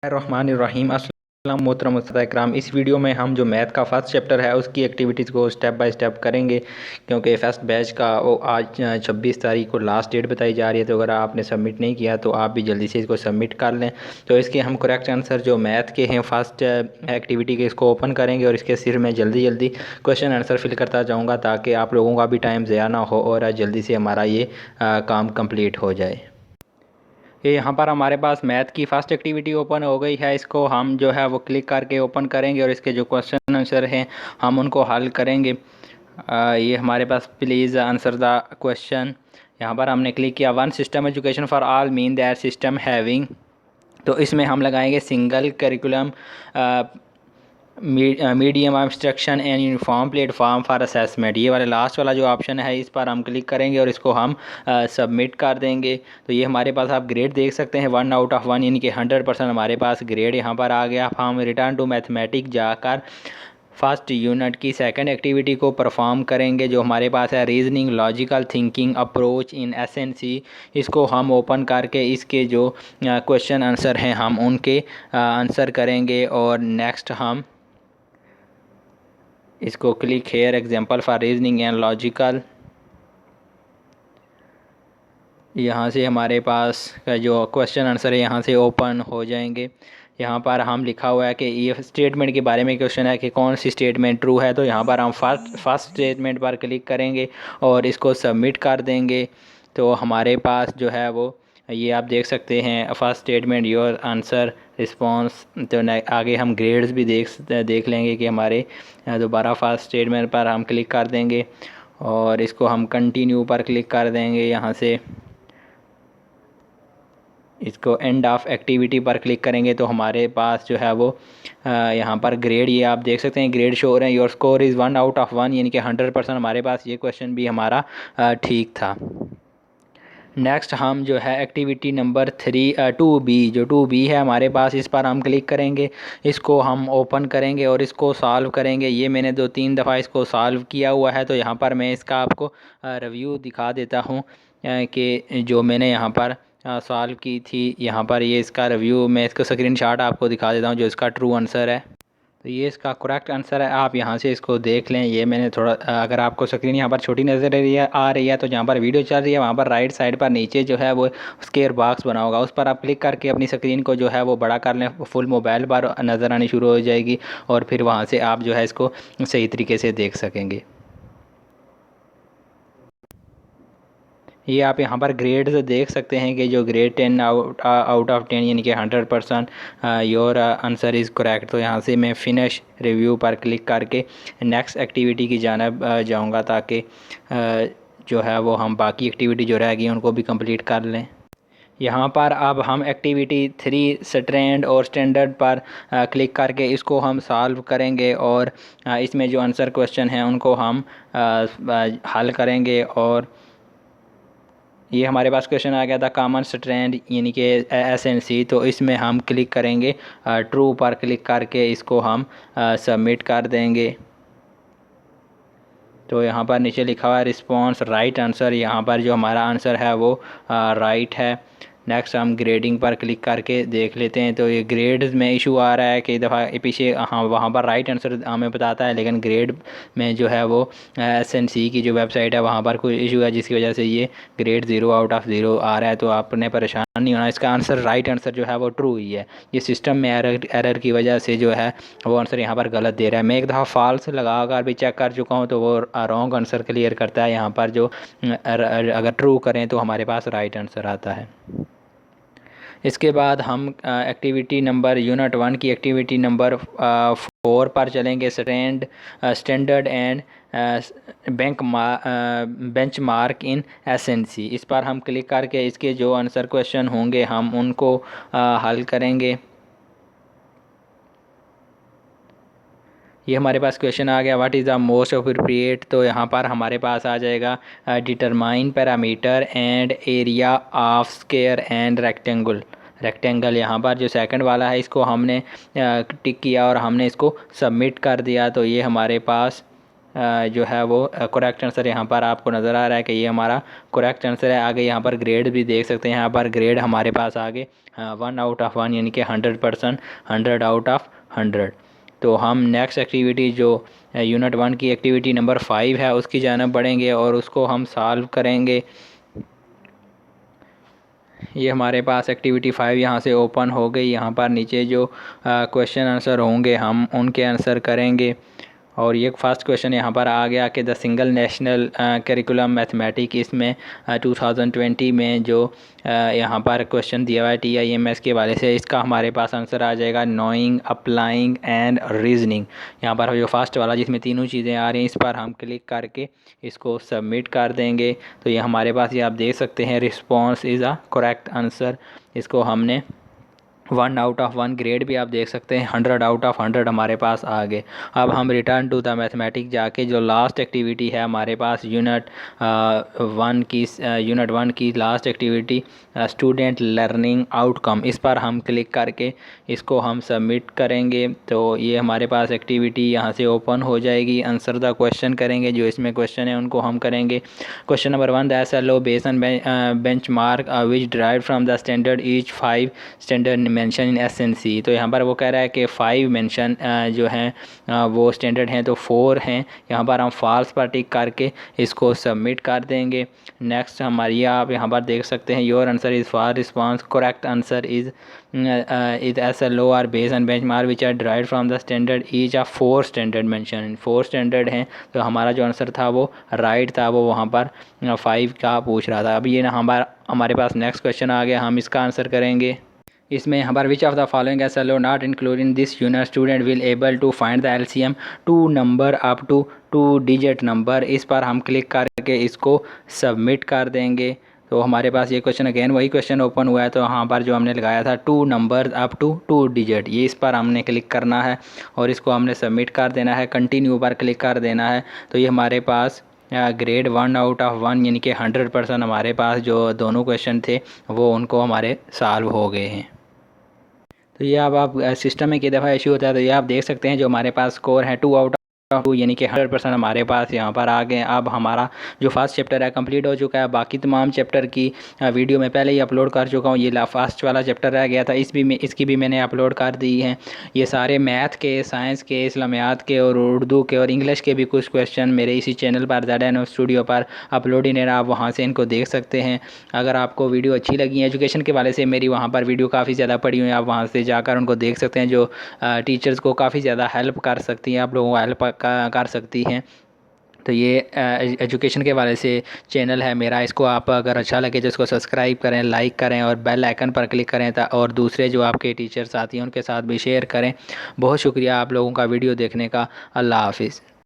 रहमानिर्रहीम। अस्सलाम मोहतरम मुस्तफ़ा-ए-किराम। इस वीडियो में हम जो मैथ का फर्स्ट चैप्टर है उसकी एक्टिविटीज़ को स्टेप बाय स्टेप करेंगे, क्योंकि फ़र्स्ट बैच का वो आज 26 तारीख को लास्ट डेट बताई जा रही है। तो अगर आपने सबमिट नहीं किया तो आप भी जल्दी से इसको सबमिट कर लें। तो इसके हम करेक्ट आंसर जो मैथ के हैं फर्स्ट एक्टिविटी के, इसको ओपन करेंगे और इसके सिर में जल्दी जल्दी क्वेश्चन आंसर फिल करता जाऊँगा, ताकि आप लोगों का भी टाइम ज़ाया ना हो और जल्दी से हमारा ये काम कंप्लीट हो जाए। ये यहाँ पर हमारे पास मैथ की फ़र्स्ट एक्टिविटी ओपन हो गई है। इसको हम जो है वो क्लिक करके ओपन करेंगे और इसके जो क्वेश्चन आंसर हैं हम उनको हल करेंगे। ये हमारे पास प्लीज़ आंसर द क्वेश्चन। यहाँ पर हमने क्लिक किया one system education for all mean that system having. तो इसमें हम लगाएंगे single curriculum medium of instruction and uniform platform for assessment. ये वाला लास्ट वाला जो ऑप्शन है इस पर हम क्लिक करेंगे और इसको हम सबमिट कर देंगे। तो ये हमारे पास आप ग्रेड देख सकते हैं 1 आउट ऑफ 1, यानी कि 100% हमारे पास ग्रेड यहाँ पर आ गया। अब हम रिटर्न टू मैथमेटिक जाकर फर्स्ट यूनिट की सेकंड एक्टिविटी को परफॉर्म करेंगे, जो हमारे पास है reasoning logical thinking approach in SNC. इसको हम ओपन करके इसके जो क्वेश्चन आंसर हैं हम उनके आंसर करेंगे। और नेक्स्ट हम इसको click here example for reasoning and logical. यहाँ से हमारे पास का जो क्वेश्चन आंसर है यहाँ से ओपन हो जाएंगे। यहाँ पर हम लिखा हुआ है कि ये स्टेटमेंट के बारे में क्वेश्चन है कि कौन सी स्टेटमेंट ट्रू है। तो यहाँ पर हम फर्स्ट स्टेटमेंट पर क्लिक करेंगे और इसको सबमिट कर देंगे। तो हमारे पास जो है वो ये आप देख सकते हैं first statement your answer response. तो आगे हम ग्रेड्स भी देख लेंगे कि हमारे दोबारा फर्स्ट स्टेटमेंट पर हम क्लिक कर देंगे और इसको हम कंटिन्यू पर क्लिक कर देंगे। यहाँ से इसको एंड ऑफ एक्टिविटी पर क्लिक करेंगे तो हमारे पास जो है वो यहाँ पर ग्रेड ये आप देख सकते हैं ग्रेड शो हो रहे हैं। Your score is 1 out of 1, यानी कि 100% हमारे पास ये क्वेश्चन भी हमारा ठीक था। नेक्स्ट हम जो है एक्टिविटी नंबर 2B, जो 2B है हमारे पास, इस पर हम क्लिक करेंगे। इसको हम ओपन करेंगे और इसको सॉल्व करेंगे। ये मैंने 2-3 दफ़ा इसको सॉल्व किया हुआ है। तो यहाँ पर मैं इसका आपको रिव्यू दिखा देता हूँ कि जो मैंने यहाँ पर सॉल्व की थी। यहाँ पर ये इसका रिव्यू, मैं इसका स्क्रीनशॉट आपको दिखा देता हूँ जो इसका ट्रू आंसर है। तो ये इसका करेक्ट आंसर है। आप यहाँ से इसको देख लें। ये मैंने थोड़ा अगर आपको स्क्रीन यहाँ पर छोटी नज़र आ रही है तो जहाँ पर वीडियो चल रही है वहाँ पर राइट साइड पर नीचे जो है वो स्क्वायर बॉक्स बना होगा, उस पर आप क्लिक करके अपनी स्क्रीन को जो है वो बड़ा कर लें। फुल मोबाइल पर नज़र आनी शुरू हो जाएगी और फिर वहाँ से आप जो है इसको सही तरीके से देख सकेंगे। ये आप यहाँ पर ग्रेड्स देख सकते हैं कि जो ग्रेड 10 आउट ऑफ 10, यानी कि 100% योर आंसर इज़ करेक्ट। तो यहाँ से मैं फिनिश रिव्यू पर क्लिक करके नेक्स्ट एक्टिविटी की जानब जाऊँगा, ताकि जो है वो हम बाकी एक्टिविटी जो रहेगी उनको भी कंप्लीट कर लें। यहाँ पर अब हम एक्टिविटी 3 स्ट्रैंड और स्टैंडर्ड पर क्लिक करके इसको हम सॉल्व करेंगे और इसमें जो आंसर क्वेश्चन हैं उनको हम हल करेंगे। और ये हमारे पास क्वेश्चन आ गया था कॉमन स्ट्रैंड, यानी कि एसएनसी। तो इसमें हम क्लिक करेंगे, ट्रू पर क्लिक करके इसको हम सबमिट कर देंगे। तो यहाँ पर नीचे लिखा हुआ है रिस्पॉन्स राइट आंसर। यहाँ पर जो हमारा आंसर है वो राइट है। नेक्स्ट हम ग्रेडिंग पर क्लिक करके देख लेते हैं। तो ये ग्रेड्स में इशू आ रहा है कई दफ़ा पीछे, हाँ वहाँ पर राइट आंसर हमें बताता है, लेकिन ग्रेड में जो है वो एसएनसी की जो वेबसाइट है वहाँ पर कोई इशू है, जिसकी वजह से ये ग्रेड 0 आउट ऑफ 0 आ रहा है। तो आपने परेशान नहीं होना, इसका आंसर राइट आंसर जो है वो ट्रू ही है। ये सिस्टम में एरर की वजह से जो है वो आंसर यहाँ पर गलत दे रहा है। मैं एक दफ़ा फॉल्स लगा कर भी चेक कर चुका हूँ तो वो रॉन्ग आंसर क्लियर करता है। यहाँ पर जो अगर ट्रू करें तो हमारे पास राइट आंसर आता है। इसके बाद हम एक्टिविटी नंबर यूनिट 1 की एक्टिविटी नंबर 4 पर चलेंगे, standard and bench mark in SNC. इस पर हम क्लिक करके इसके जो आंसर क्वेश्चन होंगे हम उनको हल करेंगे। ये हमारे पास क्वेश्चन आ गया what is the most appropriate. तो यहाँ पर हमारे पास आ जाएगा determine parameter and area of square and rectangle. यहाँ पर जो सेकंड वाला है इसको हमने टिक किया और हमने इसको सबमिट कर दिया। तो ये हमारे पास जो है वो करेक्ट आंसर यहाँ पर आपको नज़र आ रहा है कि ये हमारा करेक्ट आंसर है। आगे यहाँ पर ग्रेड भी देख सकते हैं, यहाँ पर ग्रेड हमारे पास आगे 1 आउट ऑफ 1 यानी कि 100%, 100 आउट ऑफ 100। तो हम नेक्स्ट एक्टिविटी जो यूनिट 1 की एक्टिविटी नंबर 5 है उसकी जानब बढ़ेंगे और उसको हम सॉल्व करेंगे। ये हमारे पास एक्टिविटी 5 यहाँ से ओपन हो गई। यहाँ पर नीचे जो क्वेश्चन आंसर होंगे हम उनके आंसर करेंगे। और ये फर्स्ट क्वेश्चन यहाँ पर आ गया कि the single national curriculum mathematic, इसमें 2020 में जो यहाँ पर क्वेश्चन दिया हुआ है TIMS के वाले से, इसका हमारे पास आंसर आ जाएगा नोइंग, अप्लाइंग एंड रीजनिंग। यहाँ पर जो फर्स्ट वाला जिसमें तीनों चीज़ें आ रही हैं इस पर हम क्लिक करके इसको सबमिट कर देंगे। तो ये हमारे पास ये आप देख सकते हैं response is a correct answer. इसको हमने 1 आउट ऑफ 1 ग्रेड भी आप देख सकते हैं, 100 आउट ऑफ 100 हमारे पास आ गए। अब हम रिटर्न टू द मैथमेटिक्स जाके जो लास्ट एक्टिविटी है हमारे पास यूनिट 1 की last activity student learning outcome, इस पर हम क्लिक करके इसको हम सबमिट करेंगे। तो ये हमारे पास एक्टिविटी यहाँ से ओपन हो जाएगी। आंसर द क्वेश्चन करेंगे, जो इसमें क्वेश्चन है उनको हम करेंगे। Question number 1, the SLO based on benchmark which derived from the standard each 5 standard mention in SNC। तो यहाँ पर वो कह रहा है कि 5 मेंशन जो हैं वो स्टैंडर्ड हैं, तो 4 हैं। यहाँ पर हम फॉल्स पर टिक करके इसको सबमिट कर देंगे। नेक्स्ट हमारी आप यहाँ पर देख सकते हैं your answer is for response, correct answer is SLO are based on benchmark which are derived from the standard each of 4 standard mention, 4 standard हैं। तो हमारा जो आंसर था वो राइट था, वो वहाँ पर 5 का पूछ रहा था। अब ये हमारे पास नेक्स्ट क्वेश्चन आ गया, हम इसका आंसर करेंगे। इसमें यहाँ पर which of the following SLO not including this unit student will able to find the LCM two number up to 2 digit number, इस पर हम क्लिक करके इसको सबमिट कर देंगे। तो हमारे पास ये क्वेश्चन अगेन वही क्वेश्चन ओपन हुआ है। तो यहाँ पर जो हमने लगाया था 2 नंबर अप टू 2 डिजिट, ये इस पर हमने क्लिक करना है और इसको हमने सबमिट कर देना है, कंटिन्यू पर क्लिक कर देना है। तो ये हमारे पास ग्रेड 1 आउट ऑफ 1 यानी कि 100% हमारे पास जो दोनों क्वेश्चन थे वो उनको हमारे सॉल्व हो गए हैं। तो ये अब आप सिस्टम में कई दफ़ा इशू होता है, तो ये आप देख सकते हैं जो हमारे पास स्कोर है 2 आउट ऑफ 2 यानी कि 100% हमारे पास यहाँ पर आ गए। अब हमारा जो फर्स्ट चैप्टर है कंप्लीट हो चुका है। बाकी तमाम चैप्टर की वीडियो मैं पहले ही अपलोड कर चुका हूँ। ये फर्स्ट वाला चैप्टर रह गया था, इसकी भी मैंने अपलोड कर दी है। ये सारे मैथ के, साइंस के, इस्लामियात के और उर्दू के और इंग्लिश के भी कुछ क्वेश्चन मेरे इसी चैनल पर ZN स्टूडियो पर अपलोड ही नहीं रहा, आप वहाँ से इनको देख सकते हैं। अगर आपको वीडियो अच्छी लगी है एजुकेशन के वाले से, मेरी वहाँ पर वीडियो काफ़ी ज़्यादा पड़ी हुई है, आप वहाँ से जाकर उनको देख सकते हैं, जो टीचर्स को काफ़ी ज़्यादा हेल्प कर सकती हैं, आप लोगों को हेल्प कर सकती हैं। तो ये एजुकेशन के वाले से चैनल है मेरा, इसको आप अगर अच्छा लगे तो इसको सब्सक्राइब करें, लाइक करें और बेल आइकन पर क्लिक करें और दूसरे जो आपके टीचर साथी हैं उनके साथ भी शेयर करें। बहुत शुक्रिया आप लोगों का वीडियो देखने का। अल्लाह हाफिज़।